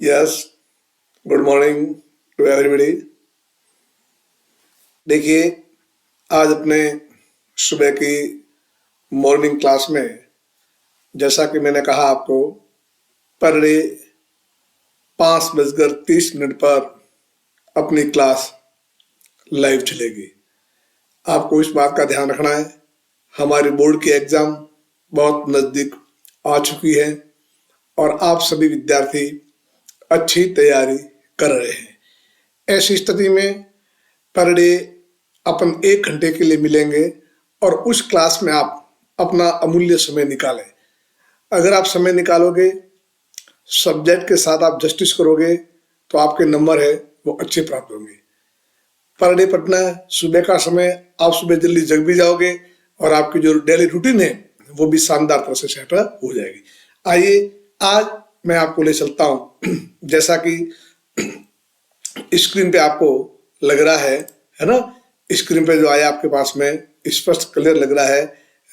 Yes, good morning to everybody. देखिए, आज अपने सुबह की मॉर्निंग क्लास में जैसा कि मैंने कहा आपको, पर डे 5:30 पर अपनी क्लास लाइव चलेगी। आपको इस बात का ध्यान रखना है, हमारी बोर्ड की एग्जाम बहुत नज़दीक आ चुकी है और आप सभी विद्यार्थी अच्छी तैयारी कर रहे हैं। ऐसी स्थिति में पर डे अपन 1 घंटे के लिए मिलेंगे और उस क्लास में आप अपना अमूल्य समय निकालें। अगर आप समय निकालोगे, सब्जेक्ट के साथ आप जस्टिस करोगे, तो आपके नंबर है वो अच्छे प्राप्त होंगे। पर डे पढ़ना है, सुबह का समय, आप सुबह जल्दी जग भी जाओगे और आपकी जो डेली रूटीन है वो भी शानदार तरह से सेट हो जाएगी। आइए, आज मैं आपको ले चलता हूँ जैसा कि स्क्रीन पे आपको लग रहा है ना। स्क्रीन पे जो आया आपके पास में स्पष्ट क्लियर लग रहा है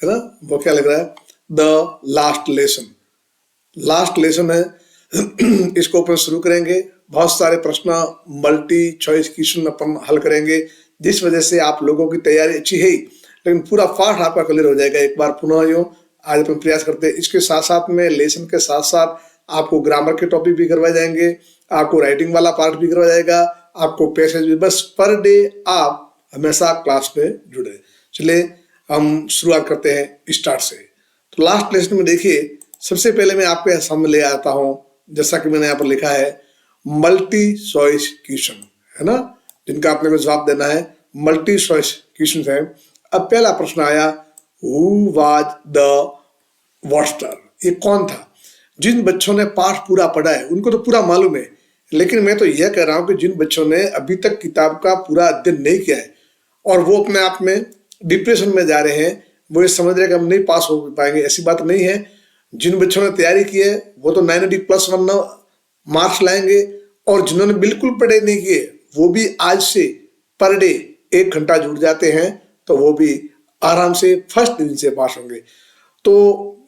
ना। वो क्या लग रहा है? द लास्ट लेसन है। इसको अपन शुरू करेंगे। बहुत सारे प्रश्न मल्टी चॉइस क्वेश्चन अपन हल करेंगे, जिस वजह से आप लोगों की तैयारी अच्छी है, लेकिन पूरा पाठ आपका क्लियर हो जाएगा। एक बार पुनः यो आज अपन प्रयास करते हैं। इसके साथ साथ में लेसन के साथ साथ आपको ग्रामर के टॉपिक भी करवाए जाएंगे, आपको राइटिंग वाला पार्ट भी करवाया जाएगा, आपको पैसेज भी। बस पर डे आप हमेशा क्लास में जुड़े। चलिए हम शुरुआत करते हैं स्टार्ट से। तो लास्ट लेसन में देखिए, सबसे पहले मैं आपके सामने ले आता हूं, जैसा कि मैंने यहाँ पर लिखा है मल्टी चॉइस क्वेश्चन, है ना, जिनका आपने को जवाब देना है। मल्टी चॉइस क्वेश्चन है। अब पहला प्रश्न आया, हु वाज द वॉस्टर? ये कौन था? जिन बच्चों ने पाठ पूरा पढ़ा है उनको तो पूरा मालूम है, लेकिन मैं तो यह कह रहा हूं कि जिन बच्चों ने अभी तक किताब का पूरा अध्ययन नहीं किया है और वो अपने आप में डिप्रेशन में जा रहे हैं, वो ये समझ रहे हैं कि हम नहीं पास हो पाएंगे, ऐसी बात नहीं है। जिन बच्चों ने तैयारी की है वो तो 90+1 मार्क्स लाएंगे, और जिन्होंने बिल्कुल पढ़ाई नहीं किए वो भी आज से पर डे 1 घंटा जुड़ जाते हैं, तो वो भी आराम से फर्स्ट दिन से पास होंगे। तो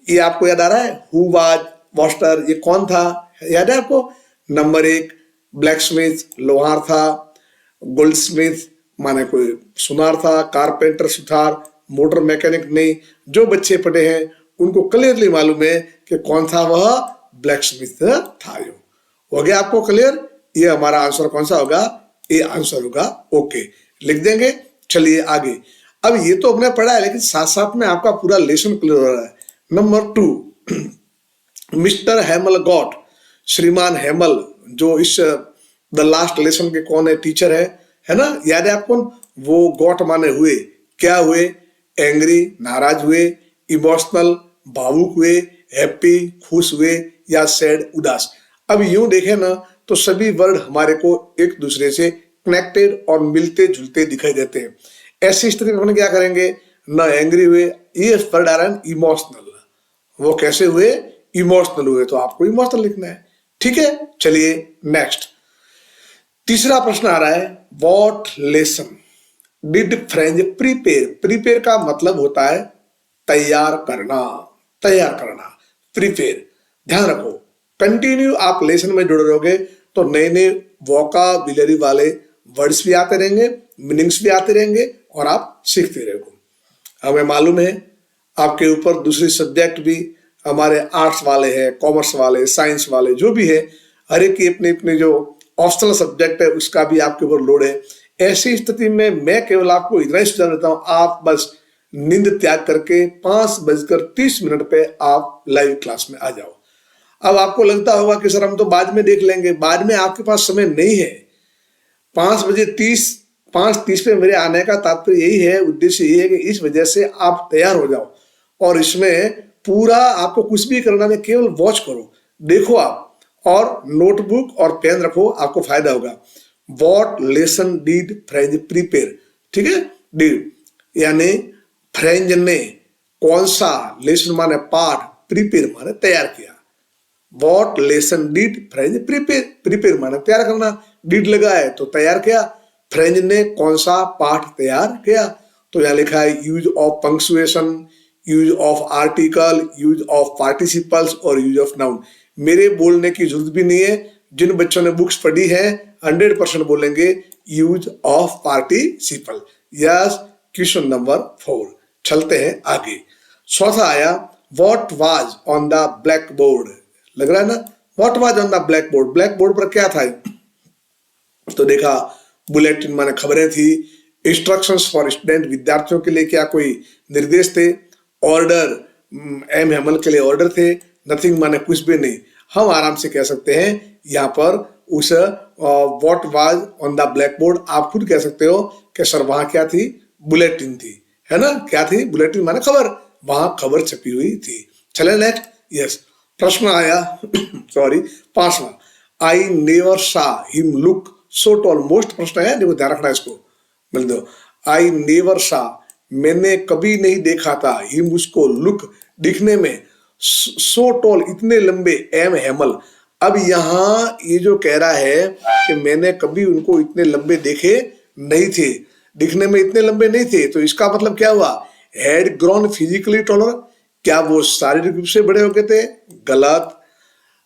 ये आपको याद आ रहा है, हु वाज वॉस्टर? ये कौन था, याद है आपको? नंबर 1 ब्लैक स्मिथ, लोहार था। गोल्ड स्मिथ माने कोई सुनार था। कारपेंटर सुथार, मोटर मैकेनिक नहीं। जो बच्चे पढ़े हैं उनको क्लियरली मालूम है कि कौन था, वह ब्लैक स्मिथ था। यो हो गया आपको क्लियर? ये हमारा आंसर कौन सा होगा? ये आंसर होगा। ओके, लिख देंगे। चलिए आगे। अब ये तो हमने पढ़ा है, लेकिन साथ साथ में आपका पूरा लेसन क्लियर हो रहा है। नंबर 2 मिस्टर हेमल गॉट, श्रीमान हेमल, जो इस द लास्ट लेसन के कौन है? टीचर है ना। याद है आपको? वो गॉट माने हुए, क्या हुए? एंग्री, नाराज हुए। इमोशनल, भावुक हुए। हैप्पी, खुश हुए। या सैड, उदास। अब यूं देखें ना तो सभी वर्ड हमारे को एक दूसरे से कनेक्टेड और मिलते जुलते दिखाई देते हैं। ऐसी स्थिति में हम क्या करेंगे? ना एंग्री हुए, ये वर्ड आ रहा है इमोशनल। वो कैसे हुए? इमोशनल हुए, तो आपको इमोशनल लिखना है। ठीक है, चलिए नेक्स्ट। तीसरा प्रश्न आ रहा है, what lesson did French prepare? Prepare का मतलब होता है तैयार करना, तैयार करना, प्रिपेयर। ध्यान रखो, कंटिन्यू आप लेसन में जुड़े रहोगे तो नए नए वोकाबुलरी वाले वर्ड्स भी आते रहेंगे, मीनिंग्स भी आते रहेंगे और आप सीखते रहोगे। हमें मालूम है आपके ऊपर दूसरे सब्जेक्ट भी, हमारे आर्ट्स वाले हैं, कॉमर्स वाले, साइंस वाले, जो भी है, हर एक की अपनी अपनी जो ऑप्शनल सब्जेक्ट है उसका भी आपके ऊपर लोड है। ऐसी स्थिति में मैं केवल आपको इतना ही सुझाव देता हूं, आप बस नींद त्याग करके 5:30 पे आप लाइव क्लास में आ जाओ। अब आपको लगता होगा कि सर हम तो बाद में देख लेंगे, बाद में आपके पास समय नहीं है। 5:30 पे मेरे आने का तात्पर्य यही है, उद्देश्य यही है कि इस वजह से आप तैयार हो जाओ और इसमें पूरा आपको कुछ भी करना नहीं, केवल वॉच करो, देखो आप, और नोटबुक और पेन रखो, आपको फायदा होगा। What lesson did French prepare? ठीक है, डिड यानी फ्रेंच ने कौन सा, लेसन माने पाठ, प्रिपेयर माने तैयार किया। What lesson did French prepare? Prepare माने तैयार करना, डिड लगा है तो तैयार किया। फ्रेंच ने कौन सा पाठ तैयार किया? तो यहां लिखा है use of punctuation, use of article, use of participles और यूज ऑफ नाउन। मेरे बोलने की जरूरत भी नहीं है, जिन बच्चों ने बुक्स पढ़ी है 100% बोलेंगे use of participle. Yes, question number 4। चलते हैं आगे। चौथा आया what was on the black board. लग रहा है ना, what was on the black board. Black board पर क्या था? तो देखा बुलेटिन माने खबरें थी, इंस्ट्रक्शंस फॉर स्टूडेंट विद्यार्थियों के लिए क्या कोई निर्देश थे, ऑर्डर एम हेमल के लिए ऑर्डर थे, नथिंग माने कुछ भी नहीं। हम आराम से कह सकते हैं यहाँ पर उस what was on the black board, आप खुद कह सकते हो कि सर वहां क्या थी, बुलेटिन थी, है ना, क्या थी, बुलेटिन माने खबर, वहां खबर छपी हुई थी। चले नेक्स्ट। यस, प्रश्न आया सॉरी 5वां, I never saw him look so tall. Most प्रश्न है, देखो ध्यान रखना इसको, मिल दो। आई नेवर सा, मैंने कभी नहीं देखा था, हिम उसको, लुक दिखने में, सो टॉल इतने लंबे, एम हेमल। अब यहां ये जो कह रहा है कि मैंने कभी उनको इतने लंबे देखे नहीं थे, दिखने में इतने लंबे नहीं थे, तो इसका मतलब क्या हुआ, हैड ग्रोन फिजिकली टॉलर, क्या वो शारीरिक रूप से बड़े हो गए थे? गलत।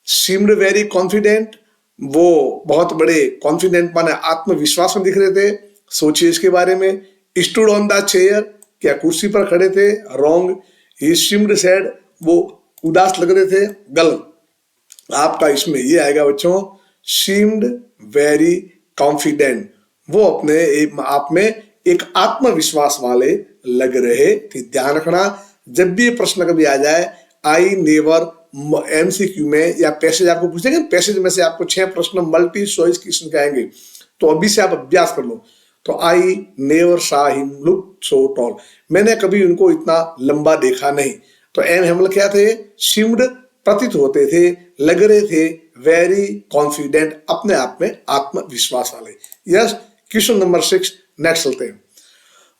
सीम्ड वेरी कॉन्फिडेंट, वो बहुत बड़े कॉन्फिडेंट माने आत्मविश्वास में दिख रहे थे, सोचिए इसके बारे में। स्टूड ऑन द चेयर, क्या कुर्सी पर खड़े थे? रॉन्ग। ही सीम्ड सैड, वो उदास लग रहे थे। गलत। आपका इसमें ये आएगा बच्चों, सीम्ड वेरी कॉन्फिडेंट, वो अपने आप में एक आत्मविश्वास वाले लग रहे थे। ध्यान रखना, जब भी ये प्रश्न कभी आ जाए, आई नेवर एमसीक्यू में या पैसेज आपको पूछेंगे, पैसेज में से आपको 6 प्रश्न मल्टी चॉइस क्वेश्चन के आएंगे, तो अभी से आप अभ्यास कर लो। तो आई never saw him look so toll, मैंने कभी उनको इतना लंबा देखा नहीं। तो एम हेमल क्या थे? सीम्ड, प्रतीत होते थे, लग रहे थे, वेरी कॉन्फिडेंट, अपने आप में आत्मविश्वास वाले। Yes, question number 6। नेक्स्ट चलते हैं।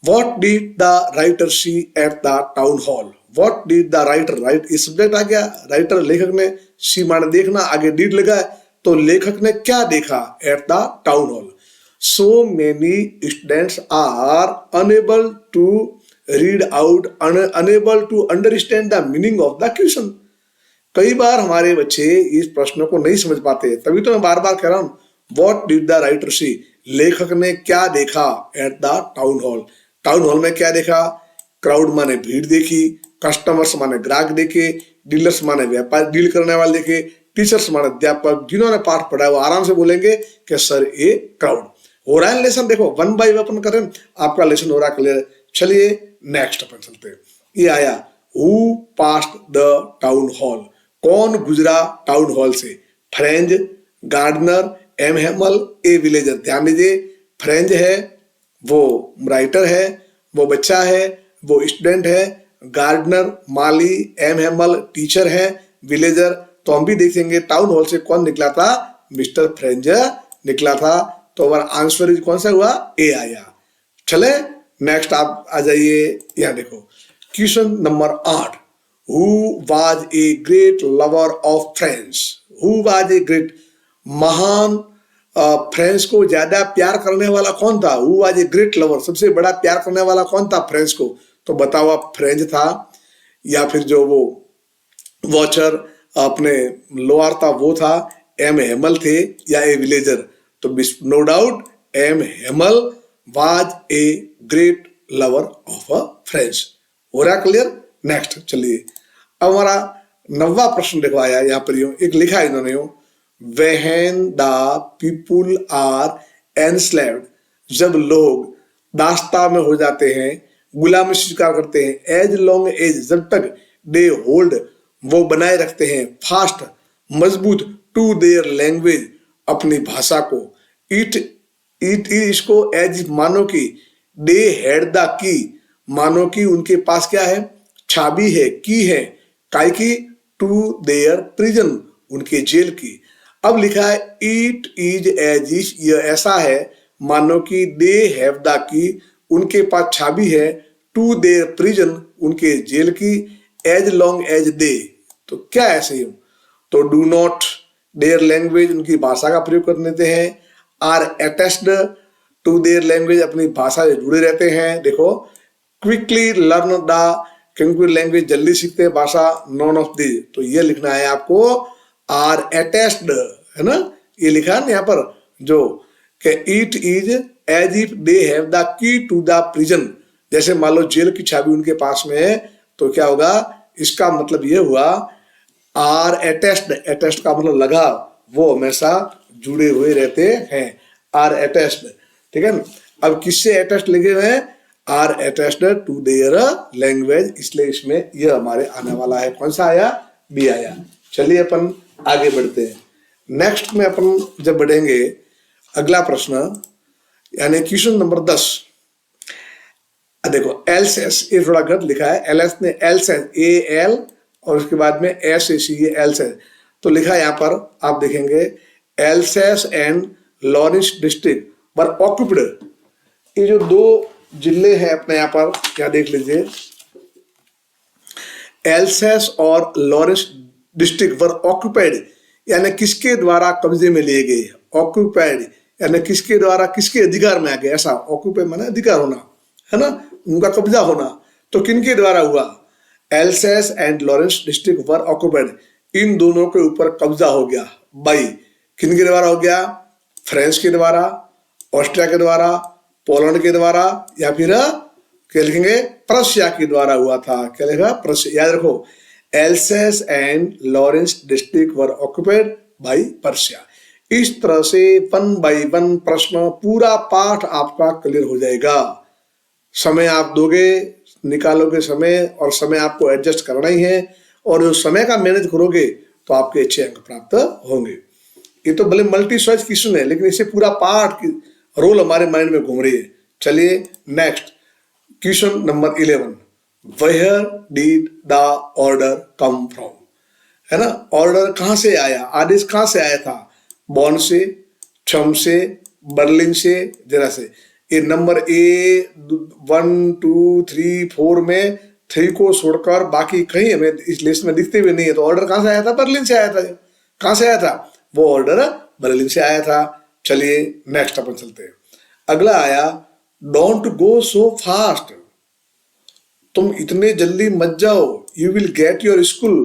What did the writer see at the town hall? What did the writer, right इस सब्जेक्ट आ गया, राइटर लेखक ने, सी माने देखना, आगे डीड लगा है, तो लेखक ने क्या देखा? At the town hall, so many students are unable to read out, unable to understand the meaning of the question. कई बार हमारे बच्चे इस प्रश्न को नहीं समझ पाते, तभी तो मैं बार बार कह रहा हूं, व्हाट डिड द राइटर सी, लेखक ने क्या देखा at the town hall. Town hall में क्या देखा? क्राउड माने भीड़ देखी, कस्टमर्स माने ग्राहक देखे, डीलर्स माने व्यापार डील करने वाले देखे, टीचर्स माने अध्यापक, जिन्होंने पाठ पढ़ा है वो आराम से बोलेंगे कि सर ये क्राउड। हो रहा है लेसन, देखो 1 बाय 1 अपन कर रहे हैं, आपका लेसन हो रहा है क्लियर। चलिए नेक्स्ट अपन चलते हैं। ये आया who passed the town hall, कौन गुजरा टाउन हॉल से? Franz, gardener, M Hamel, a villager. ध्यान दीजिए, फ्रेंज है वो राइटर है, वो बच्चा है, वो स्टूडेंट है, गार्डनर माली, एम हेमल टीचर है, विलेजर। तो हम भी देखेंगे टाउन हॉल से कौन निकला था? मिस्टर फ्रेंज निकला था। तो हमारा आंसर इज कौन सा हुआ? ए आया। चले नेक्स्ट आप आ जाइए, यहां देखो question number 8। Who was a great lover of France? Who was a great, महान फ्रेंच को ज्यादा प्यार करने वाला कौन था? Who was a great lover, सबसे बड़ा प्यार करने वाला कौन था फ्रेंच को? तो बताओ आप, फ्रेंच था या फिर जो वो वॉचर अपने लोअर था वो था, एम हेमल थे या ए विलेजर? तो no doubt M Hamel was a great lover of a French. हो रहा क्लियर? नेक्स्ट चलिए, अब हमारा 9वां प्रश्न देखो आया यहाँ पर, एक लिखा है इन्होंने, when the people are enslaved, जब लोग दास्ता में हो जाते हैं, गुलामी स्वीकार करते हैं, एज लॉन्ग एज, जब तक, दे होल्ड, वो बनाए रखते हैं, फास्ट, मजबूत, टू देयर लैंग्वेज, अपनी भाषा को, इट इसको एज, मानो की, दे हैड द की, मानो की उनके पास क्या है? चाबी है, की है, काय की? टू देयर प्रिजन, उनके जेल की। अब लिखा है इट इज एज इफ, यह ऐसा है मानो कि दे हैव द की, उनके पास चाबी है, टू देयर प्रिजन, उनके जेल की, एज लॉन्ग एज दे, तो क्या ऐसे ही? तो डू नॉट देयर लैंग्वेज, उनकी भाषा का प्रयोग कर लेते हैं, are attached to their language, अपनी भाषा से जुड़े रहते हैं। देखो क्विकली लर्न द, क्योंकि लैंग्वेज जल्दी सीखते हैं भाषा, नॉन ऑफ दी, तो ये लिखना है आपको, आर अटैच्ड, है ना, ये लिखा है यहाँ पर जो कि it is as if they have the key to the prison, जैसे मान लो जेल की चाबी उनके पास में है, तो क्या होगा, इसका मतलब ये हुआ आर अटैच्ड, अटैच्ड का मतलब लगा, वो हमेशा जुड़े हुए रहते हैं, आर अटैच्ड, ठीक है ना। अब किससे अटैच्ड लगे हुए हैं, are attached to their language, इसलिए इसमें यह हमारे आने वाला है, कौन सा आया, बी आया। चलिए अपन आगे बढ़ते हैं। नेक्स्ट में अपन जब बढ़ेंगे, अगला प्रश्न यानी क्वेश्चन नंबर 10। देखो एल्स एस, ये थोड़ा गलत लिखा है, एल एस ने एल्स एस, ए एल और उसके बाद में एस ए सी, ये एल्स एस, तो लिखा है यहाँ पर आप देखेंगे एल्सेस एंड लॉरेंस डिस्ट्रिक्ट पर ऑक्यूपिड, ये जो दो जिले हैं अपने यहाँ पर, क्या देख लीजिए, एल्सेस और लॉरेंस डिस्ट्रिक्ट वर ऑक्यूपाइड, यानी किसके द्वारा कब्जे में लिए गए, ऑक्यूपाइड यानी किसके द्वारा, किसके अधिकार में आ गए, ऐसा ऑक्यूपाइड माने अधिकार होना, है ना, उनका कब्जा होना, तो किनके द्वारा हुआ, Alsace and Lorraine district were occupied, इन दोनों के ऊपर कब्जा हो गया, बाई किनके द्वारा हो गया, फ्रांस के द्वारा, ऑस्ट्रिया के द्वारा, पोलैंड के द्वारा, या फिर क्या लिखेंगे, प्रशिया के द्वारा हुआ था, क्या लिखा, प्रशिया, याद रखो else's and Lorraine district were occupied by Persia. इस तरह से 1 बाई 1 प्रश्न, पूरा पाठ आपका क्लियर हो जाएगा। समय आप दोगे, निकालोगे समय, और समय आपको एडजस्ट करना ही है, और जो समय का मैनेज करोगे तो आपके अच्छे अंक प्राप्त होंगे। ये तो भले मल्टी चॉइस क्वेश्चन है, लेकिन इससे पूरा पाठ की रोल हमारे माइंड में घूम रही है। चलिए next question number 11, where did the order come from, है ना, ऑर्डर कहां से आया, आदेश कहां से आया था, बॉन से, छम से, बर्लिन से, जरा से। ये नंबर ए 1 2 3 4 में 3 को छोड़कर बाकी कहीं हमें इस लिस्ट में दिखते भी नहीं है, तो ऑर्डर कहां से आया था, बर्लिन से आया था। कहां से आया था, वो ऑर्डर बर्लिन से आया था। चलिए नेक्स्ट अपन चलते हैं। अगला आया, डोंट गो सो फास्ट, तुम इतने जल्दी मत जाओ, you will get your school,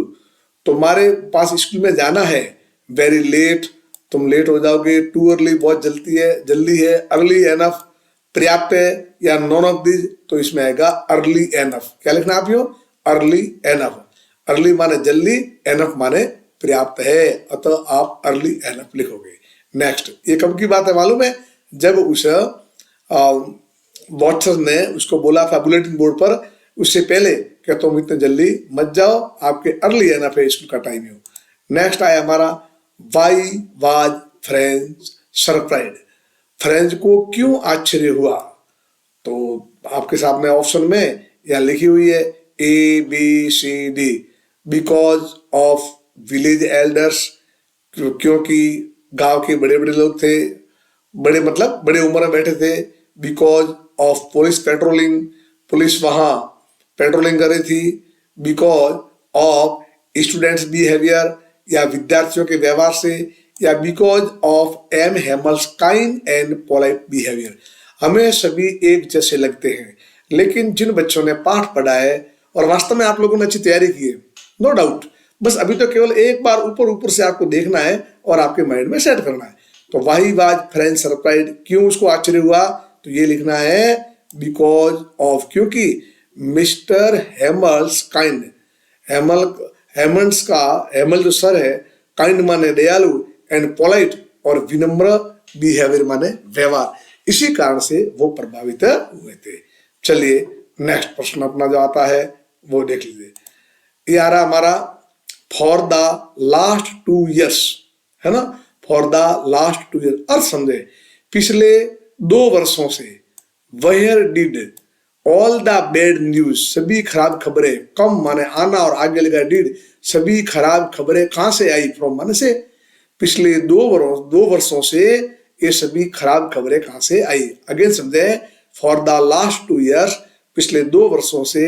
तुम्हारे पास स्कूल में जाना है। वेरी लेट, तुम लेट हो जाओगे। टू अर्ली, बहुत जल्दी है, जल्दी है। अर्ली एनफ, पर्याप्त है, या नॉन ऑफ दिस, तो इसमें आएगा अर्ली एनफ। क्या लिखना आप, यो अर्ली एनफ, अर्ली माने जल्दी, एनफ माने पर्याप्त है, अतः आप अर्ली एनफ लिखोगे। नेक्स्ट, ये कब की बात है मालूम है, जब उस वॉटसन ने उसको बोला था बुलेटिन बोर्ड पर, उससे पहले कि तुम इतने जल्दी मत जाओ, आपके अर्ली एनफ है, स्कूल का टाइम है। नेक्स्ट आया हमारा, why was French surprise, French को क्यों आश्चर्य हुआ, तो आपके सामने ऑप्शन में यहाँ लिखी हुई है A B C D, because of village elders, क्योंकि गांव के बड़े बड़े लोग थे, बड़े मतलब बड़े उम्र में बैठे थे। Because of police patrolling, police वहां पेट्रोलिंग कर रही थी। बिकॉज ऑफ स्टूडेंट्स बिहेवियर, या विद्यार्थियों के व्यवहार से, या because of M Hamel's kind and polite behaviour. हमें सभी एक जैसे लगते हैं, लेकिन जिन बच्चों ने पाठ पढ़ा है और वास्तव में आप लोगों ने अच्छी तैयारी की है, नो डाउट, बस अभी तो केवल एक बार ऊपर ऊपर से आपको देखना है और आपके माइंड में सेट करना है। तो वाही वाज फ्रेंच सरप्राइज, क्यों उसको आश्चर्य हुआ, तो ये लिखना है बिकॉज ऑफ, क्योंकि मिस्टर हेमल्स काइंड, हेमल्स का, हेमल जो सर है, काइंड माने दयालु, एंड पोलाइट और विनम्र, बिहेवियर माने व्यवहार, इसी कारण से वो प्रभावित हुए थे। चलिए नेक्स्ट प्रश्न अपना जो आता है वो देख लीजिए। ये आ रहा हमारा, फॉर द लास्ट 2 years, है ना, फॉर द लास्ट 2 years, अर्थ समझे, पिछले 2 वर्षों से। Where did all the bad news, सभी खराब खबरें, कम माने आना और आगे लगा डिड, सभी खराब खबरें कहां से आई, फ्रॉम माने से, पिछले 2 वर्षों से ये सभी खराब खबरें कहां से आई। अगेन समझे, फॉर द लास्ट 2 years, पिछले 2 वर्षों से।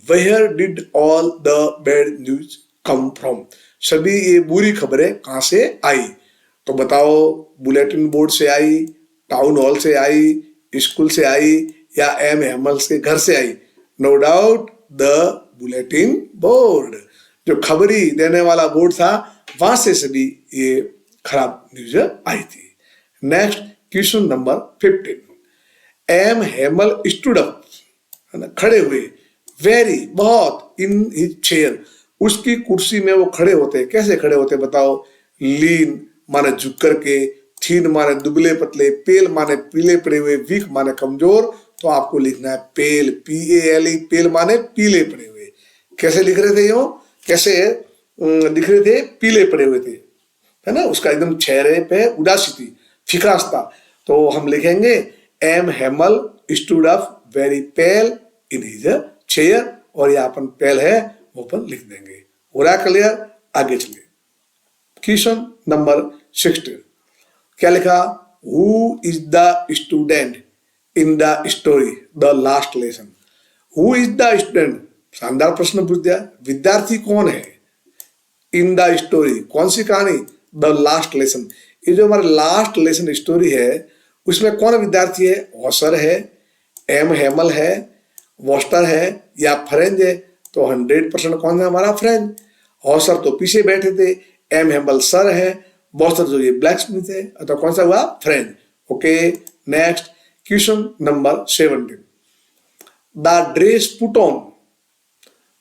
Where did all the bad news come from, सभी ये बुरी खबरें कहां से आई, तो बताओ, बुलेटिन बोर्ड से आई, टाउन हॉल से आई, स्कूल से आई, या एम हेमल्स के घर से आई। No doubt the bulletin board, जो खबरी देने वाला बोर्ड था, वहां से सभी ये खराब न्यूज आई थी। Next question number 15। M Hamel stood up, है ना, खड़े हुए, वेरी बहुत, इन हिज चेयर, उसकी कुर्सी में वो खड़े होते। कैसे खड़े होते बताओ? लीन माने झुक करके, थीन माने दुबले पतले, पेल माने पीले पड़े हुए, वीक माने कमजोर। तो आपको लिखना है पेल, PALE, पेल माने पीले पड़े हुए। कैसे लिख रहे थे यो? कैसे लिख रहे थे? पीले पड़े हुए थे, है ना, उसका एकदम चेहरे पे उदासी थी, फिक्रास था। तो हम लिखेंगे M Hamel stood up very pale in his chair, और ये अपन पेल है वो अपन लिख देंगे। हो रहा क्लियर? आगे चलिए क्वेश्चन नंबर 16। क्या लिखा? Who is the student in the story the last lesson? Who is the student? शानदार प्रश्न पूछ दिया। विद्यार्थी कौन है? इन द स्टोरी, कौन सी कहानी? The last lesson. ये जो हमारा लास्ट लेसन स्टोरी है उसमें कौन विद्यार्थी है? हॉसर है, एम हेमल है, वॉस्टर है या फ्रेंज है? तो 100% कौन है? हमारा फ्रेंज। हॉसर तो पीछे बैठे थे, एम हेमल सर है, वॉस्टर जो ये ब्लैक स्मिथ है, तो कौन सा हुआ? Franz. Okay, next question number 17। The dress put on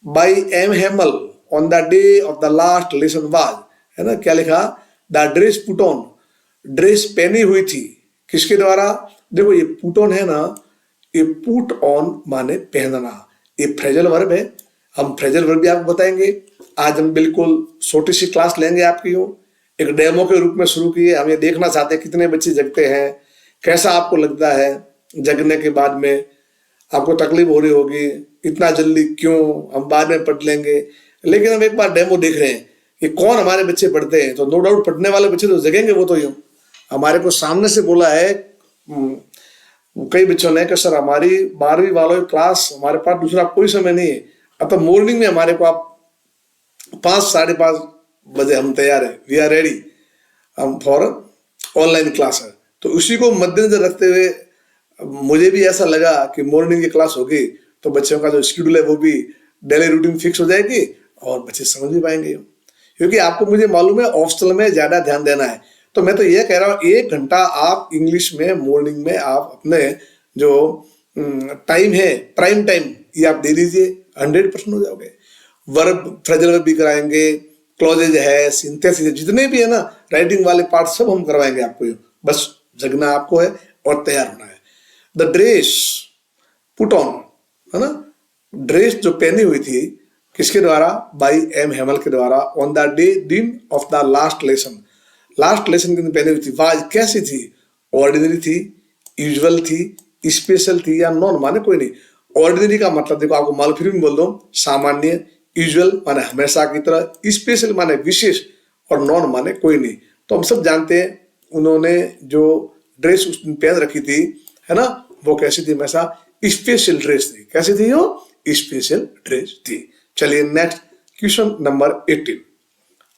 by M Hamel on the day of the last lesson was, है ना, क्या लिखा? The dress put on, dress पहनी हुई थी, किसके द्वारा? देखो ये पुट ऑन है ना, ये पुट ऑन माने पहनना, ये फ्रेजल वर्ब है। हम फ्रेजल वर्ब भी आपको बताएंगे। आज हम बिल्कुल छोटी सी क्लास लेंगे आपकी, हो एक डेमो के रूप में शुरू किए। हम ये देखना चाहते हैं कितने बच्चे जगते हैं, कैसा आपको लगता है जगने के बाद में, आपको तकलीफ हो रही होगी, इतना जल्दी क्यों, हम बाद में पढ़ लेंगे। लेकिन हम एक बार डेमो देख रहे हैं कि कौन हमारे बच्चे पढ़ते हैं, तो नो डाउट पढ़ने वाले बच्चे तो जगेंगे। वो तो यूं हमारे को सामने से बोला है कई बच्चों ने कि सर हमारी 12वीं वालों की क्लास, हमारे पास दूसरा कोई समय नहीं है, अब तो मॉर्निंग में हमारे को आप 5 साढ़े 5 बजे हम तैयार है, वी आर रेडी हम फॉर ऑनलाइन क्लास है। तो उसी को मद्देनजर रखते हुए मुझे भी ऐसा लगा कि मॉर्निंग की क्लास होगी तो बच्चों का जो शेड्यूल है वो भी डेली रूटीन फिक्स हो जाएगी और बच्चे समझ भी पाएंगे। क्योंकि आपको मुझे मालूम है हॉस्टल में ज्यादा ध्यान देना है, तो मैं तो ये कह रहा हूँ 1 घंटा आप इंग्लिश में मॉर्निंग में आप अपने जो टाइम है, प्राइम टाइम, ये आप दे दीजिए, 100% हो जाओगे। वर्ब फ्रेजल वर्ब भी कराएंगे, क्लॉजेज है, सिंथेसिस है, जितने भी है ना राइटिंग वाले पार्ट सब हम करवाएंगे आपको। बस जगना आपको है और तैयार होना है। द ड्रेस पुट ऑन, है ना, ड्रेस जो पहनी हुई थी किसके द्वारा? बाई एम हेमल के द्वारा। ऑन द डे, दिन of the last lesson, last lesson के दिन पहनी हुई थी। वाज कैसी थी? ऑर्डिनरी थी, यूजुअल थी, स्पेशल थी या नॉन माने कोई नहीं। ऑर्डिनरी का मतलब देखो आपको मालूम, फिर भी बोल दो, सामान्य, यूजुअल माने हमेशा की तरह, स्पेशल माने विशेष और नॉन माने कोई नहीं। तो हम सब जानते हैं उन्होंने जो ड्रेस उस दिन पहन रखी थी, है ना, वो कैसी थी? हमेशा स्पेशल ड्रेस थी। कैसी थी वो? स्पेशल ड्रेस थी। चलिए नेक्स्ट क्वेश्चन नंबर 18।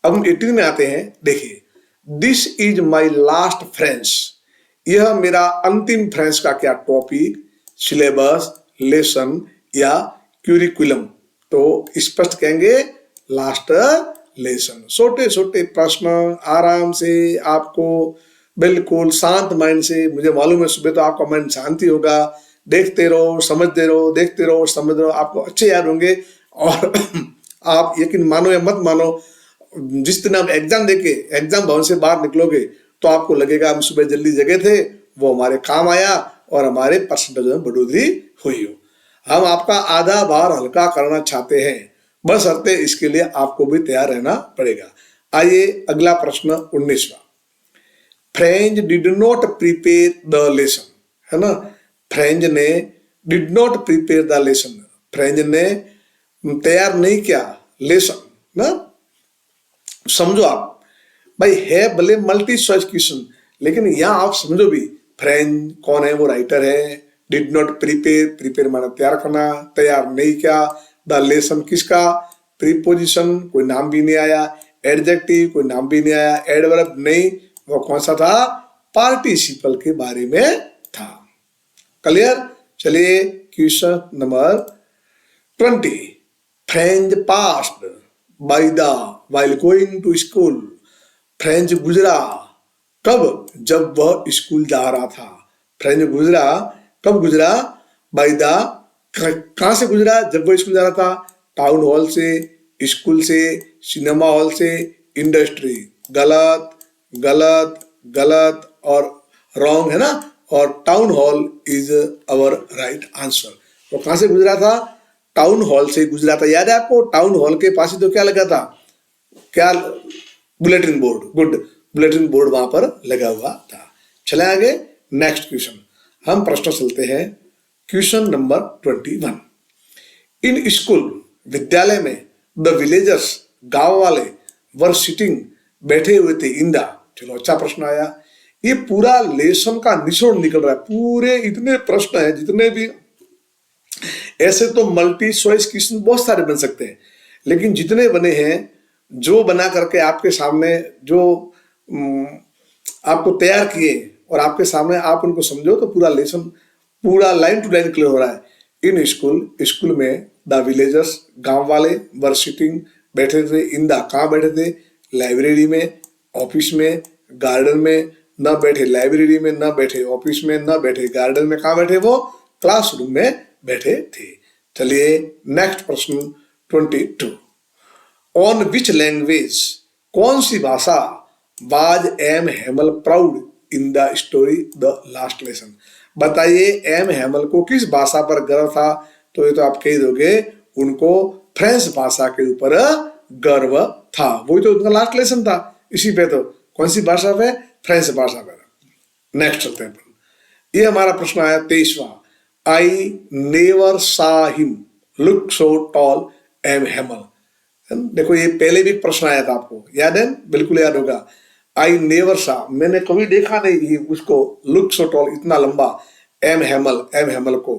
अब हम 18 में आते हैं। देखिए, this is my last French, यह मेरा अंतिम फ्रेंच का क्या टॉपिक, सिलेबस, लेसन या क्यूरिकुलम? तो स्पष्ट कहेंगे लास्ट लेसन। छोटे छोटे प्रश्न आराम से आपको बिल्कुल शांत माइंड से, मुझे मालूम है सुबह तो आपका माइंड शांति होगा, देखते रहो समझते रहो, देखते रहो समझ रहो, आपको अच्छे याद होंगे। और आप यकीन मानो या मत मानो, जिस दिन आप एग्जाम देके एग्जाम भवन से बाहर निकलोगे तो आपको लगेगा हम सुबह जल्दी जगे थे, वो हमारे काम आया और हमारे परसेंटेज में बढ़ोतरी हुई हो। हम आपका आधा भार हल्का करना चाहते हैं, बस अर्थे इसके लिए आपको भी तैयार रहना पड़ेगा। आइए अगला प्रश्न 19वां। French did not prepare the lesson, है ना, फ्रेंच ने did not prepare the lesson, French ने तैयार नहीं किया लेसन ना। समझो आप भाई, है भले मल्टी चॉइस क्वेश्चन, लेकिन यहां आप समझो भी फ्रेंच कौन है, वो राइटर है। डिड नॉट प्रिपेयर, प्रिपेयर माना तैयार करना, तैयार नहीं किया। द लेसन किसका? प्रीपोजिशन, कोई नाम भी नहीं आया। एडजेक्टिव, कोई नाम भी नहीं आया। एडवर्ब नहीं, वो कौन सा था? पार्टिसिपल के बारे में था। क्लियर? चलिए question number 20। French passed by the while going to school, French गुजरा कब? जब वह स्कूल जा रहा था। फ्रेंच गुजरा कब गुजरा? बाय द, कहां से गुजरा? जब वह स्कूल जा रहा था। टाउन हॉल से, स्कूल से, सिनेमा हॉल से, इंडस्ट्री। गलत गलत गलत और रॉन्ग है ना। और town hall is our right answer. तो कहां से गुजरा था? टाउन हॉल से गुजरा था। याद है आपको? टाउन हॉल के पास ही तो क्या लगा था? क्या? Bulletin board. Good, bulletin board वहां पर लगा हुआ था। चले आगे, नेक्स्ट क्वेश्चन। हम प्रश्न चलते हैं क्वेश्चन नंबर 21। इन स्कूल, विद्यालय में, द विलेजर्स, गांव वाले, वर सिटिंग, बैठे हुए थे, इन द। चलो, अच्छा प्रश्न आया। ये पूरा लेसन का निचोड़ निकल रहा है। पूरे इतने प्रश्न हैं, जितने भी, ऐसे तो मल्टी चॉइस क्वेश्चन बहुत सारे बन सकते हैं, लेकिन जितने बने हैं, जो बना करके आपके सामने, जो आपको तैयार किए और आपके सामने आप उनको समझो, तो पूरा लेसन, पूरा लाइन टू लाइन क्लियर हो रहा है। इन स्कूल, स्कूल में, द विलेजर्स, गांव वाले, वर सिटिंग, बैठे थे, इन द, कहाँ बैठे थे? लाइब्रेरी में, ऑफिस में, गार्डन में। न बैठे लाइब्रेरी में, न बैठे ऑफिस में, न बैठे गार्डन में। कहाँ बैठे? वो क्लासरूम में बैठे थे। चलिए, नेक्स्ट प्रश्न 22। ऑन विच लैंग्वेज, कौन सी भाषा, was M Hamel proud in the story the last lesson? बताइए, एम हेमल को किस भाषा पर गर्व था? तो ये तो आप कह दोगे, उनको फ्रेंच भाषा के ऊपर गर्व था। वही तो उनका लास्ट लेसन था, इसी पे। तो कौन सी भाषा पे? फ्रेंच भाषा पे। नेक्स्ट चलते हैं। ये हमारा प्रश्न आया 23वां। I never saw him look so tall M Hamel. देखो, ये पहले भी प्रश्न आया था, आपको याद है? बिल्कुल याद होगा। आई नेवर सा, मैंने कभी देखा नहीं उसको, लुक सो टॉल, इतना लंबा, एम हेमल, एम हेमल को।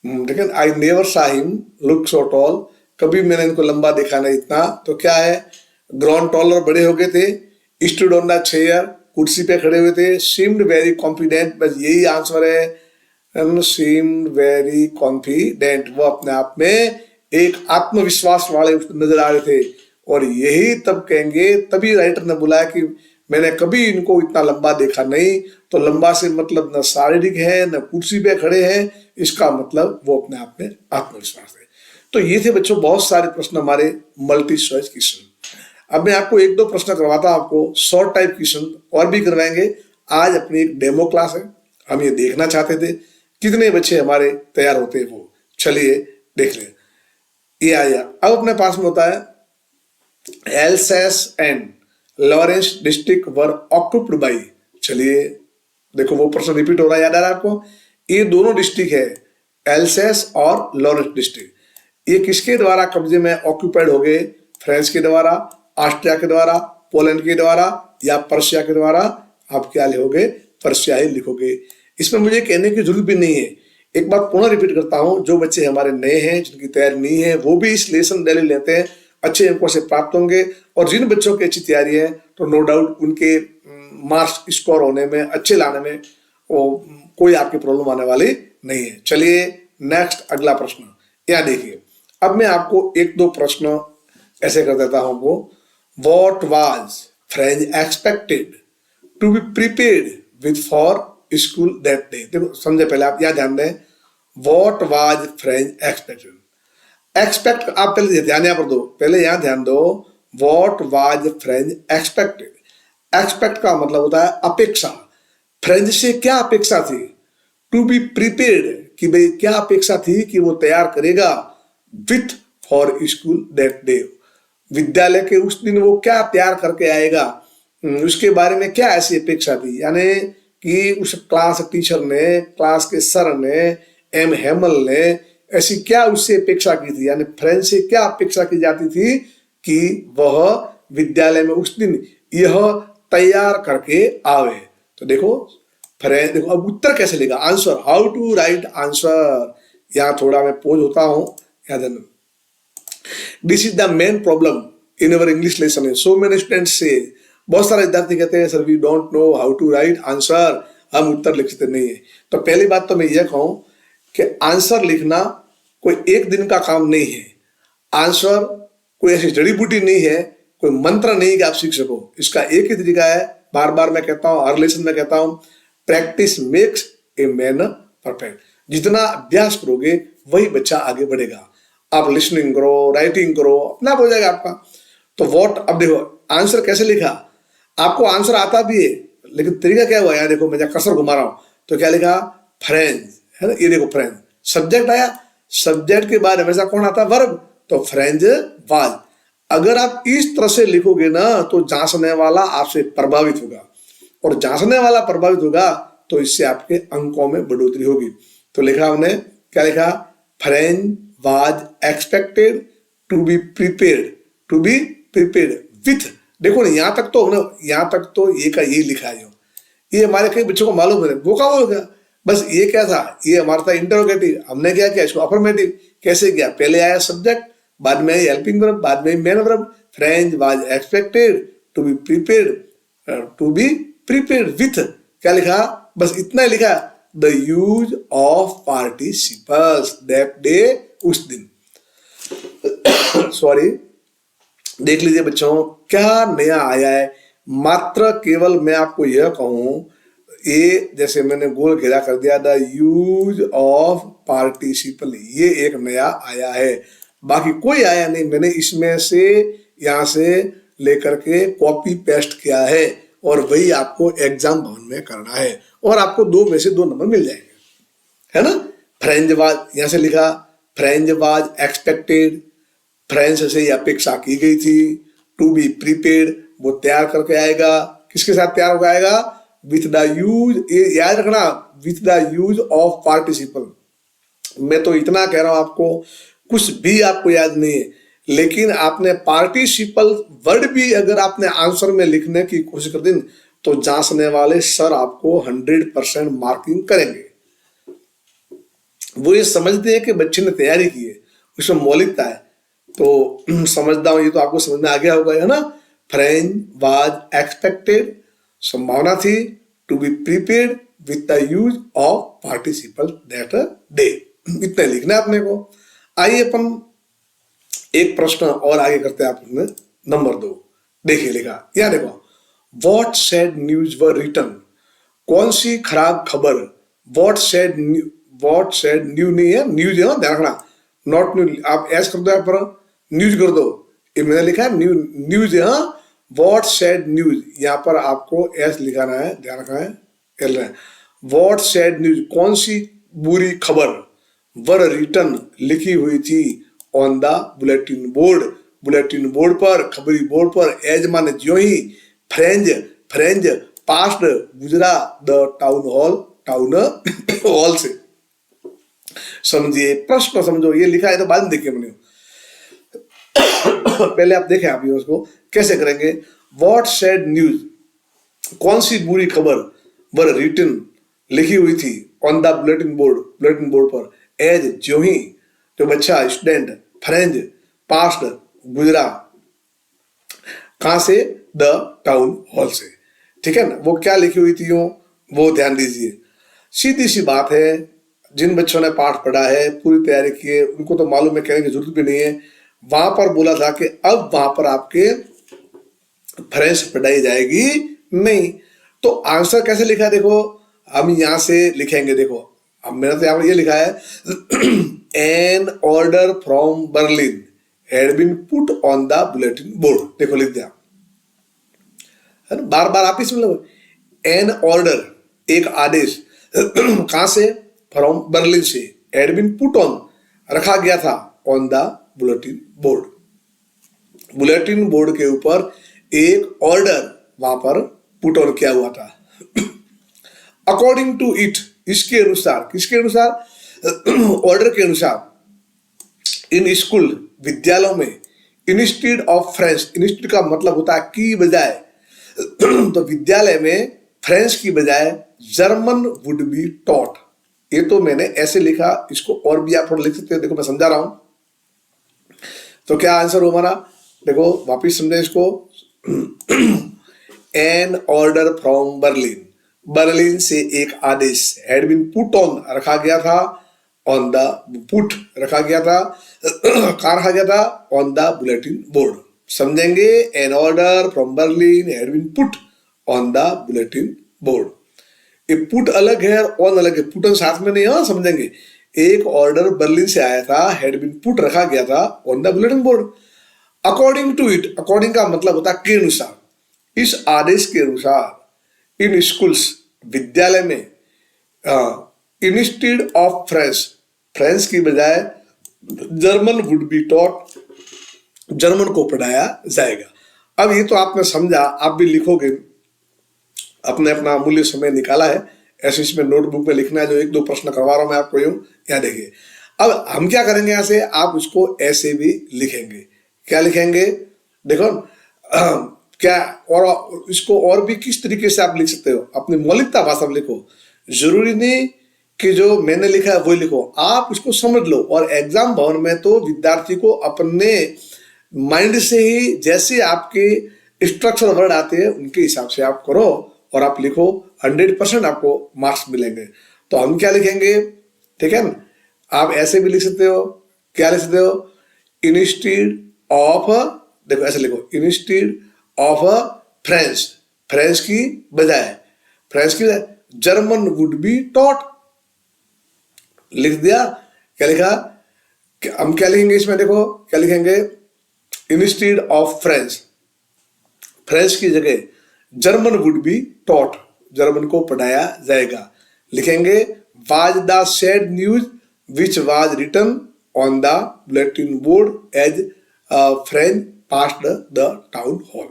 लेकिन आई never saw him look so toll, कभी मैंने इनको लंबा देखा नहीं इतना। तो क्या है? ग्राउंड टॉलर, बड़े हो गए थे। स्टूड ऑन द चेयर, कुर्सी पे खड़े हुए थे। सीम्ड वेरी कॉन्फिडेंट, बस यही आंसर है। सीम्ड वेरी कॉन्फिडेंट, वो अपने आप में एक आत्मविश्वास वाले नजर आ रहे थे। और यही तब कहेंगे, तभी राइटर ने बोला कि मैंने कभी इनको इतना लंबा देखा नहीं। तो लंबा से मतलब न शारीरिक है, न कुर्सी पे खड़े हैं, इसका मतलब वो अपने आप में आत्मविश्वास है। तो ये थे बच्चों बहुत सारे प्रश्न हमारे मल्टी चॉइस क्वेश्चन। अब मैं आपको एक दो प्रश्न करवाता हूं, आपको शॉर्ट टाइप क्वेश्चन और भी करवाएंगे। आज अपनी एक डेमो क्लास है, हम ये देखना चाहते थे कितने बच्चे हमारे तैयार होते हैं वो। चलिए देख ले। ये आया, अब अपने पास में होता है Alsace and Lorraine district were occupied by. चलिए देखो, वो प्रश्न रिपीट हो रहा है, याद आ रहा है आपको? ये दोनों डिस्ट्रिक्ट है, एल्सेस और लॉरेंस डिस्ट्रिक्ट। ये किसके द्वारा कब्जे में ऑक्यूपाइड हो गए? फ्रांस के द्वारा, ऑस्ट्रिया के द्वारा, पोलैंड के द्वारा, या पर्शिया के द्वारा? आप क्या लिखोगे? पर्शिया ही लिखोगे। इसमें मुझे कहने की जरूरत भी नहीं है। एक बात पुनः रिपीट करता हूं, जो बच्चे हमारे नए हैं, जिनकी तैयारी नहीं है, वो भी इस लेसन डेली लेते हैं, अच्छे अंकों से प्राप्त होंगे। और जिन बच्चों की अच्छी तैयारी है, तो नो डाउट उनके मार्क्स स्कोर होने में, अच्छे लाने में, वो कोई आपकी प्रॉब्लम आने वाली नहीं है। चलिए नेक्स्ट, अगला प्रश्न यहाँ देखिए। अब मैं आपको एक दो प्रश्न ऐसे कर देता हूं आपको। What was French expected to be prepared with for school that day? देखो समझे, पहले आप यहाँ ध्यान दें। What was French expected, expect आप पहले ध्यान यहाँ पर दो, पहले यहाँ ध्यान दो। What was French expected, expect का मतलब होता है अपेक्षा। फ्रेंच से क्या अपेक्षा थी? टू बी प्रिपेयर्ड, कि भाई क्या अपेक्षा थी कि वो तैयार करेगा। With for school that day, विद्यालय के उस दिन वो क्या तैयार करके आएगा, उसके बारे में क्या ऐसी अपेक्षा थी। यानी कि उस क्लास टीचर ने, क्लास के सर ने, एम हेमल ने ऐसी क्या उससे अपेक्षा की थी, यानी फ्रेंच से क्या अपेक्षा की जाती थी कि वह विद्यालय में उस दिन यह तैयार करके आवे। तो देखो फ्रेंच, देखो अब उत्तर कैसे लेगा, answer, how to write answer. यहां थोड़ा मैं पोज होता हूं, याद। This is the main problem in our English lesson. So many students से, बहुत सारे विद्यार्थी कहते हैं sir we don't know how to write answer, हम उत्तर लिख सकते नहीं है। तो पहली बात तो मैं यह कहूं कि आंसर लिखना कोई एक दिन का काम नहीं है। आंसर कोई ऐसी जड़ी बूटी नहीं है, कोई मंत्र नहीं कि आप सीख सको। इसका एक ही तरीका है, बार बार मैं कहता हूं, हर लेसन में कहता हूं, practice makes a man perfect. जितना अभ्यास करोगे वही बच्चा आगे बढ़ेगा। आप लिसनिंग करो, राइटिंग करो, अपने आप हो जाएगा आपका। तो व्हाट, अब देखो आंसर कैसे लिखा, आपको आंसर आता भी है लेकिन तरीका क्या हुआ, यहाँ देखो मैं कर्सर घुमा रहा हूं तो क्या लिखा, फ्रेंड्स, है ना, ये देखो फ्रेंड्स। सब्जेक्ट आया, सब्जेक्ट के बाद हमेशा कौन आता है, वर्ब, तो फ्रेंड्स वाज। अगर आप इस तरह से लिखोगे ना तो जांचने वाला आपसे प्रभावित होगा, और जांचने वाला प्रभावित होगा तो इससे आपके अंकों में बढ़ोतरी होगी। तो लिखा हमने, क्या लिखा, friend was expected to be prepared, to be prepared with, देखो ना यहाँ तक तो हमने, यहाँ तक तो ये का ये लिखा है। ये हमारे कई बच्चों को मालूम है, वो क्या होगा, बस ये क्या था, ये हमारा था इंटरोगेटिव, हमने क्या किया इसको अफर्मेटिव। कैसे किया, पहले आया सब्जेक्ट, बाद में हेल्पिंग वर्ब, बाद में main verb. Friend was expected to be prepared, to be prepared with, क्या लिखा, बस इतना ही लिखा, the use of participles that day, उस दिन। सॉरी, देख लीजिए बच्चों क्या नया आया है। मात्र केवल मैं आपको यह कहूं, ये जैसे मैंने गोल घेरा कर दिया, द यूज ऑफ पार्टिसिपल, ये एक नया आया है, बाकी कोई आया नहीं। मैंने इसमें से यहां से लेकर के कॉपी पेस्ट किया है और वही आपको एग्जाम भवन में करना है, और आपको 2 में से 2 नंबर मिल जाएंगे, है ना। फ्रेंच वाज, यहां से लिखा फ्रेंच वाज एक्सपेक्टेड, फ्रेंच से अपेक्षा की गई थी। टू बी प्रीपेड, वो तैयार करके आएगा, किसके साथ तैयार होकर आएगा, विथ द यूज, ये याद रखना, with the use of participle. मैं तो इतना कह रहा हूं आपको, कुछ भी आपको याद नहीं है, लेकिन आपने पार्टिसिपल वर्ड भी अगर आपने आंसर में लिखने की कोशिश कर दी तो जांचने वाले सर आपको 100% मार्किंग करेंगे। वो ये समझते हैं कि बच्चे ने तैयारी की है, उसमें मौलिकता है, तो समझता हूं ये तो आपको समझ में आ गया होगा, है ना। फ्रेंड वाज एक्सपेक्टेड, संभावना थी, to be prepared with the use of participle that day, इतना लिखना है अपने को। आइए अपन एक प्रश्न और आगे करते हैं, आपने नंबर 2 देखिए लिखा, यहां देखो, what sad news were written, कौन सी खराब खबर, व्हाट सैड न्यू नहीं है, न्यूज है, ध्यान रखना, नॉट न्यू, आप ऐस कर दो यहाँ पर, न्यूज कर दो, ये मैंने लिखा है न्यूज है, व्हाट सैड न्यूज, यहाँ पर आपको एस लिखाना है, ध्यान रखना है, चल रहा है। व्हाट सैड न्यूज, कौन सी बुरी खबर, वर रिटन, लिखी हुई थी, on the bulletin board, bulletin board पर, खबरी बोर्ड पर, एज माने ज्यों ही, फ्रेंज पास्ट, गुजरा, द टाउन हॉल से। समझिए, प्रश्न समझो, ये लिखा है तो बाद में देखिए मैंने पहले आप देखें, आप उसको कैसे करेंगे। व्हाट सैड न्यूज, कौन सी बुरी खबर, वर रिटन, लिखी हुई थी, ऑन द बुलेटिन बोर्ड पर, एज ज्यों ही, जो बच्चा, स्टूडेंट, फ्रेंज पास्ट, गुजरा, कहां से, द टाउन हॉल से, ठीक है ना। वो क्या लिखी हुई थी वो ध्यान दीजिए, सीधी सी बात है। जिन बच्चों ने पाठ पढ़ा है, पूरी तैयारी की है, उनको तो मालूम है, कहने की जरूरत भी नहीं है। वहां पर बोला था कि अब वहां पर आपके फ्रेंच पढ़ाई जाएगी नहीं, तो आंसर कैसे लिखा है, देखो हम यहां से लिखेंगे, देखो अब मैंने तो यहां पर ये लिखा है, an order from Berlin had been put on the bulletin board, देखो लिख दिया, है ना, बार बार आप इसमें लगो, एन ऑर्डर, एक आदेश, कहां से, फ्रॉम बर्लिन से, हैड बीन पुट ऑन, रखा गया था, on the bulletin board, bulletin board के ऊपर एक ऑर्डर वहां पर पुट ऑन किया हुआ था। अकॉर्डिंग टू इट, इसके अनुसार, किसके अनुसार, ऑर्डर के अनुसार, इन स्कूल, विद्यालयों में, इंस्टीड ऑफ फ्रेंच, इंस्टीड का मतलब होता है की बजाय, तो विद्यालय में फ्रेंच की बजाय जर्मन वुड बी टॉट। ये तो मैंने ऐसे लिखा, इसको और भी आप थोड़ा लिख सकते हैं, देखो मैं समझा रहा हूं। तो क्या आंसर हो हमारा, देखो वापिस समझे इसको, an order from Berlin, Berlin से एक आदेश, हैड बीन पुट ऑन, रखा गया था, ऑन द, पुट रखा गया था, कहां रखा गया था, ऑन द बुलेटिन बोर्ड। समझेंगे, an order from Berlin had been put on the bulletin board. ये पुट अलग है और ऑन अलग है, पुट साथ में नहीं, हाँ समझेंगे। एक ऑर्डर बर्लिन से आया था, हैड बीन पुट रखा गया था on the bulletin board. According to it, according का मतलब होता है के अनुसार, इस आदेश के अनुसार इन स्कूल्स, विद्यालय में, इंस्टीड ऑफ फ्रेंच, फ्रेंच की बजाय German would be taught, German को पढ़ाया जाएगा। अब ये तो आपने समझा, आप भी लिखोगे, अपने अपना अमूल्य समय निकाला है, ऐसे इसमें नोटबुक में लिखना है, जो एक दो प्रश्न करवा रहा हूं मैं आपको यूं, यहाँ देखिए। अब हम क्या करेंगे, यहाँ से आप उसको ऐसे भी लिखेंगे। क्या लिखेंगे, देखो क्या, और इसको और भी किस तरीके से आप लिख सकते हो, अपनी मौलिकता भाषा में लिखो। जरूरी नहीं कि जो मैंने लिखा है वही लिखो, आप इसको समझ लो। और एग्जाम भवन में तो विद्यार्थी को अपने माइंड से ही जैसे आपके स्ट्रक्चर वर्ड आते हैं उनके हिसाब से आप करो और आप लिखो, 100% आपको मार्क्स मिलेंगे। तो हम क्या लिखेंगे, ठीक है ना, आप ऐसे भी लिख सकते हो। क्या लिख सकते हो, इंस्टीड ऑफ, देखो ऐसे लिखो, इंस्टीड ऑफ फ्रेंच, फ्रेंच की बजाय, फ्रेंच की बजाय जर्मन वुड बी टॉट, लिख दिया। क्या लिखा, हम क्या लिखेंगे इसमें, देखो क्या लिखेंगे, इंस्टीड ऑफ फ्रेंच, फ्रेंच की जगह German would be taught, German को पढ़ाया जाएगा। लिखेंगे was the sad news which was written on the bulletin board as French passed the town hall.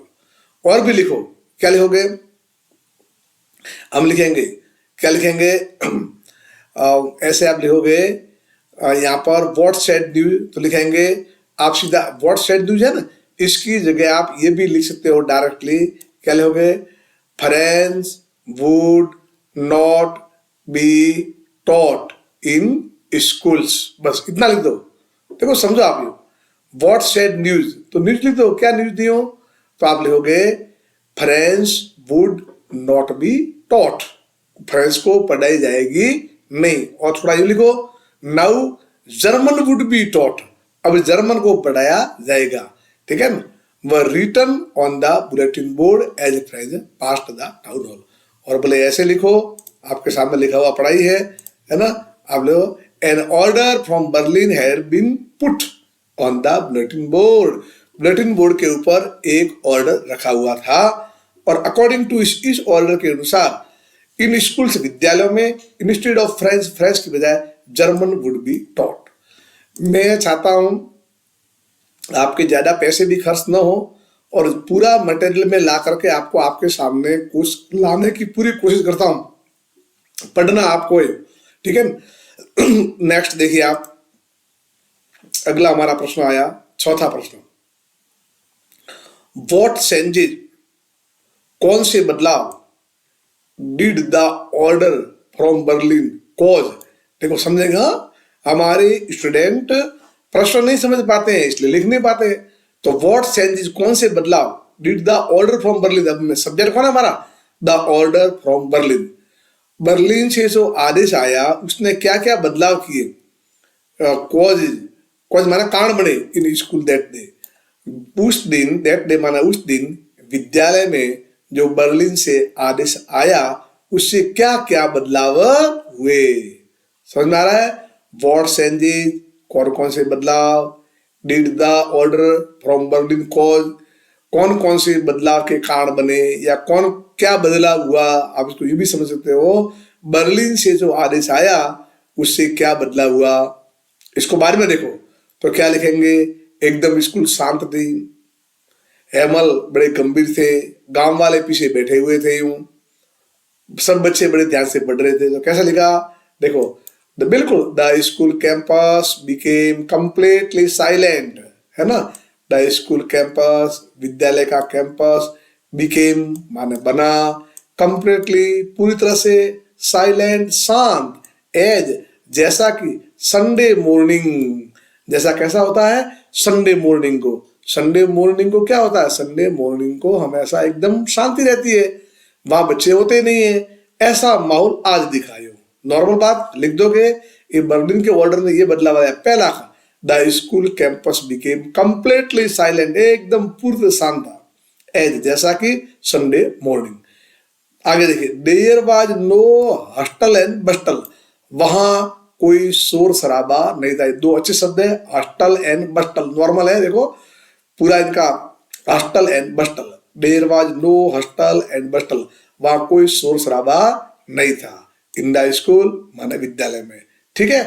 और भी लिखो, क्या लिखोगे, हम लिखेंगे, क्या लिखेंगे, ऐसे आप लिखोगे यहाँ पर व्हाट सैड न्यूज, तो लिखेंगे आप सीधा व्हाट सैड न्यूज है ना, इसकी जगह आप ये भी लिख सकते हो डायरेक्टली। क्या लिखोगे, French would not be taught in schools, बस इतना लिख दो। देखो समझो आप, ये व्हाट सैड न्यूज, तो न्यूज लिख दो, क्या न्यूज दी हो, तो आप लिखोगे French would not be taught, French को पढ़ाई जाएगी नहीं। और थोड़ा ये लिखो, now German would be taught, अब जर्मन को पढ़ाया जाएगा, ठीक है ना, वह written on the bulletin board as French passed the town hall. और बोले ऐसे लिखो, आपके सामने लिखा हुआ पढ़ाई है ना, आप लिखो an order from Berlin had been put on the bulletin board, bulletin board के ऊपर एक ऑर्डर रखा हुआ था, और अकॉर्डिंग टू इस ऑर्डर के अनुसार इन स्कूल्स, विद्यालयों में, इंस्टीड ऑफ फ्रेंच, फ्रेंच की बजाय जर्मन वुड बी टॉट। मैं चाहता हूं आपके ज्यादा पैसे भी खर्च न हो और पूरा मटेरियल में ला करके आपको आपके सामने कुछ लाने की पूरी कोशिश करता हूं, पढ़ना आपको है, ठीक है। नेक्स्ट देखिए आप, अगला हमारा प्रश्न आया, चौथा प्रश्न, व्हाट चेंजेस, कौन से बदलाव, did the order from Berlin cause. देखो समझेगा, हमारे स्टूडेंट प्रश्न नहीं समझ पाते हैं इसलिए लिख नहीं पाते हैं। तो व्हाट चेंजेस, कौन से बदलाव, did the order from Berlin, अब में सब्जेक्ट कौन है हमारा, the order from Berlin, Berlin से जो आदेश आया उसने क्या क्या बदलाव किए। कॉज, कॉज माना कारण बने, इन स्कूल दैट डे, उस दिन, दैट डे माना उस दिन, विद्यालय में जो बर्लिन से आदेश आया उससे क्या क्या बदलाव हुए। समझ में आ रहा है, व्हाट चेंजेस, कौन कौन से बदलाव, did the order from Berlin cause, कौन कौन से बदलाव के कारण बने या कौन क्या बदलाव हुआ। आप इसको ये भी समझ सकते हो, बर्लिन से जो आदेश आया उससे क्या बदलाव हुआ। इसको बाद में देखो, तो क्या लिखेंगे, एकदम स्कूल शांत थी, हेमल बड़े गंभीर थे, गांव वाले पीछे बैठे हुए थे, यूं सब बच्चे बड़े ध्यान से पढ़ रहे थे। तो कैसा लिखा, देखो बिल्कुल, the school campus became completely silent, है ना, द स्कूल कैंपस, विद्यालय का कैंपस, बिकेम माने बना, कंप्लीटली पूरी तरह से, साइलेंट शांत, एज जैसा कि, संडे मॉर्निंग, जैसा कैसा होता है संडे मॉर्निंग को, संडे मॉर्निंग को क्या होता है, संडे मॉर्निंग को हमेशा एकदम शांति रहती है, वहां बच्चे होते नहीं है, ऐसा माहौल आज दिखायो। नॉर्मल बात लिख दोगे, ये बर्लिन के ऑर्डर में ये बदलाव आया। पहला the school campus became completely silent, एकदम पूर्ण शांत था, एज जैसा कि संडे मॉर्निंग। आगे देखिए, there was no hustle and bustle, वहां कोई शोर शराबा नहीं था। दो अच्छे शब्द है, हस्टल एंड बस्टल, नॉर्मल है, देखो पूरा इनका hustle and bustle. There was no hustle and bustle, वहां कोई शोर शराबा नहीं था। इन द स्कूल माने विद्यालय में, ठीक है।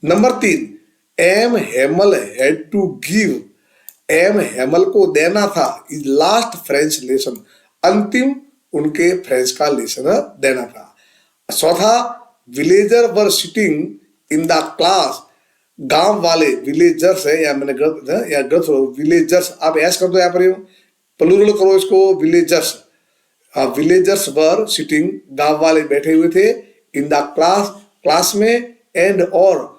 Number 3, M Hamel had to give, M Hamel को देना था इज लास्ट फ्रेंच लेसन, अंतिम उनके फ्रेंच का लेसन देना था। चौथा, villager were sitting in the class, गांव वाले, विलेजर्स है या मैंने गलत या गलत विलेजर्स, आप ऐस कर दो यहाँ पर, प्लूरल करो इसको, विलेजर्स। विलेजर्स वर सिटिंग, गांव वाले बैठे हुए थे, इन द क्लास, क्लास में, एंड और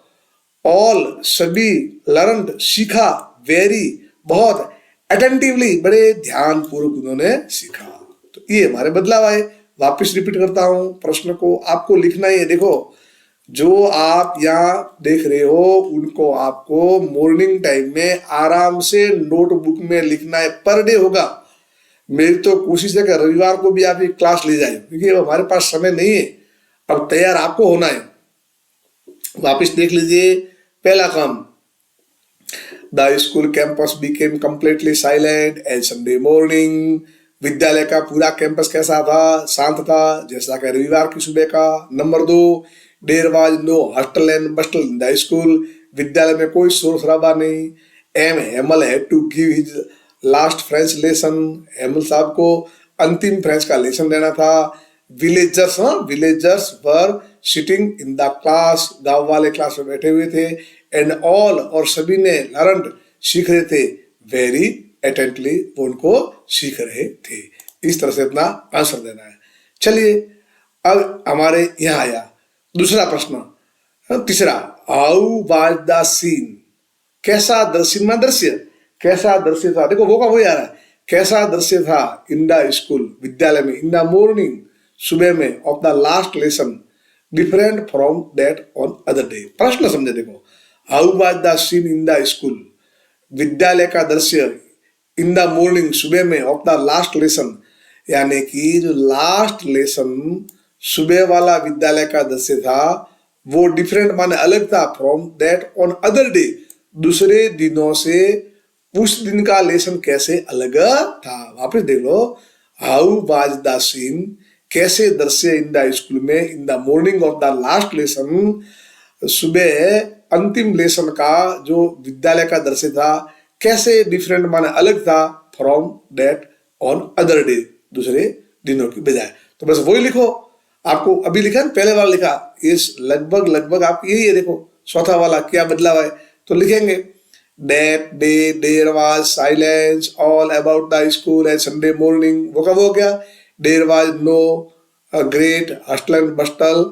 ऑल सभी, लर्नड सीखा, वेरी बहुत, अटेंटिवली बड़े ध्यान पूर्वक उन्होंने सीखा। तो ये हमारे बदलाव आए। वापस रिपीट करता हूं, प्रश्न को आपको लिखना ही है। देखो, जो आप यहाँ देख रहे हो उनको आपको मॉर्निंग टाइम में आराम से नोटबुक में लिखना है, पर डे होगा। मेरी तो कोशिश है कि रविवार को भी आप ये क्लास ले जाए, क्योंकि अब हमारे पास समय नहीं है, अब तैयार आपको होना है। वापस देख लीजिए, पहला काम, the school campus became completely silent as Sunday morning, विद्यालय का पूरा कैंपस कैसा था, शांत था, जैसा कि रविवार की सुबह का। Number 2, there was no hustle and bustle in the school, विद्यालय में कोई शोर शराबा नहीं। M Hamel had to give his last French lesson, Hamel साहब को अंतिम फ्रेंच का लेसन देना था। Villagers, villagers were sitting in the class, गांव वाले क्लास में बैठे हुए थे, एंड ऑल और सभी ने, लर्नड सीख रहे थे, वेरी अटेंटली वो उनको सीख रहे थे। इस तरह से अपना आंसर देना है। चलिए अब हमारे यहां आया दूसरा प्रश्न, तीसरा, हाउ वाज द सीन, कैसा दृश्य, में दृश्य, कैसा दृश्य था। देखो वो का वो आ रहा है, कैसा दृश्य था इन द स्कूल, विद्यालय में, इन द मॉर्निंग, सुबह में, of the last lesson, different from that on other day. प्रश्न समझे, देखो, how was the seen in the school, विद्यालय का दृश्य, इन द मॉर्निंग, सुबह में, ऑफ द लास्ट लेसन, यानी कि जो लास्ट लेसन सुबह वाला विद्यालय का दृश्य था वो डिफरेंट माने अलग था, from that on other day, दूसरे दिनों से उस दिन का लेसन कैसे अलग था। वापस देख लो, हाउ वाज द सीन, कैसे दृश्य इन द स्कूल में, in the morning of the last lesson, सुबह अंतिम लेसन का जो विद्यालय का दृश्य था कैसे डिफरेंट माने अलग था, from that on other day, दूसरे दिनों की बजाय। तो बस वही लिखो, आपको अभी लिखा है, पहले वाला लिखा, ये लगभग लगभग आप यही है। देखो चौथा वाला क्या बदलाव है, तो लिखेंगे that day there was silence all about the school and Sunday morning, वो कब हो गया, there was no great hustle and bustle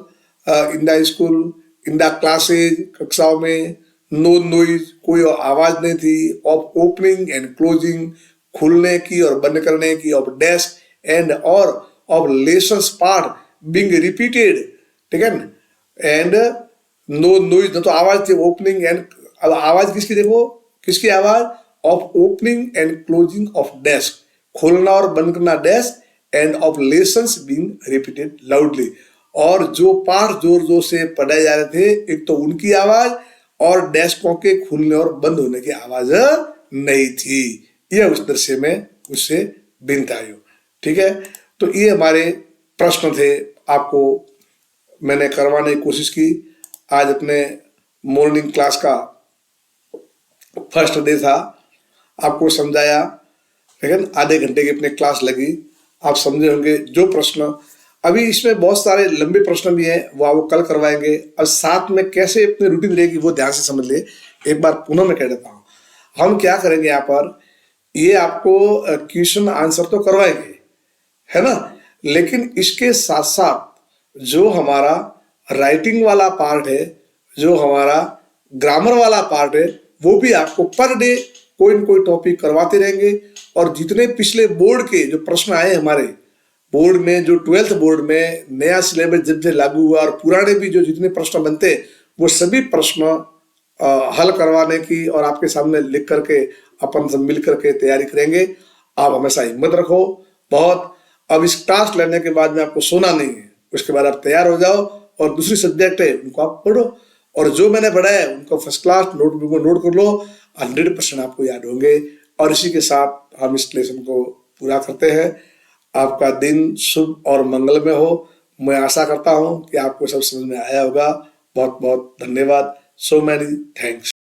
in the school, in the classes, कक्षाओं में, नो नॉइज, कोई आवाज नहीं थी, ऑफ ओपनिंग एंड क्लोजिंग, खुलने की और बंद करने की, ऑफ डेस्क एंड और of lessons part being repeated, ठीक है ना, एंड नो नॉइज, तो आवाज थी, ओपनिंग एंड, अब आवाज किसकी, देखो किसकी आवाज, of opening and closing of desk, खोलना और बंद करना desk, end of lessons being repeated loudly, और जो पाठ जोर जोर से पढ़ाए जा रहे थे, एक तो उनकी आवाज और डेस्कों के खुलने और बंद होने की आवाज नहीं थी। यह उस दृश्य में उससे भिन्नता आई, ठीक है। तो ये हमारे प्रश्न थे, आपको मैंने करवाने की कोशिश की। आज अपने मॉर्निंग क्लास का फर्स्ट डे था, आपको समझाया, लेकिन आधे घंटे की अपने क्लास लगी, आप समझे होंगे। जो प्रश्न अभी इसमें बहुत सारे लंबे प्रश्न भी हैं, वो आपको कल करवाएंगे, और साथ में कैसे अपनी रूटीन रहेगी वो ध्यान से समझ ले। एक बार पुनः मैं कह देता हूँ, हम क्या करेंगे यहाँ पर, ये आपको क्वेश्चन आंसर तो करवाएंगे, है ना, लेकिन इसके साथ साथ जो हमारा राइटिंग वाला पार्ट है, जो हमारा ग्रामर वाला पार्ट है, वो भी आपको पर डे कोई न कोई टॉपिक करवाते रहेंगे। और जितने पिछले बोर्ड के जो प्रश्न आए हमारे बोर्ड में, जो 12th बोर्ड में नया सिलेबस जब से लागू हुआ, और पुराने भी जो जितने प्रश्न बनते, वो सभी प्रश्न हल करवाने की और आपके सामने लिख करके अपन सब मिल करके तैयारी करेंगे। आप हमेशा हिम्मत रखो बहुत। अब इस टास्क लेने के बाद में आपको सोना नहीं है, उसके बाद आप तैयार हो जाओ और दूसरी सब्जेक्ट है उनको आप पढ़ो और जो मैंने पढ़ा है उनको फर्स्ट क्लास नोटबुक में नोट कर लो। 100% आपको याद होंगे और इसी के साथ हम इस लेसन को पूरा करते हैं। आपका दिन शुभ और मंगलमय हो। मैं आशा करता हूं कि आपको सब समझ में आया होगा। बहुत बहुत धन्यवाद। So many thanks.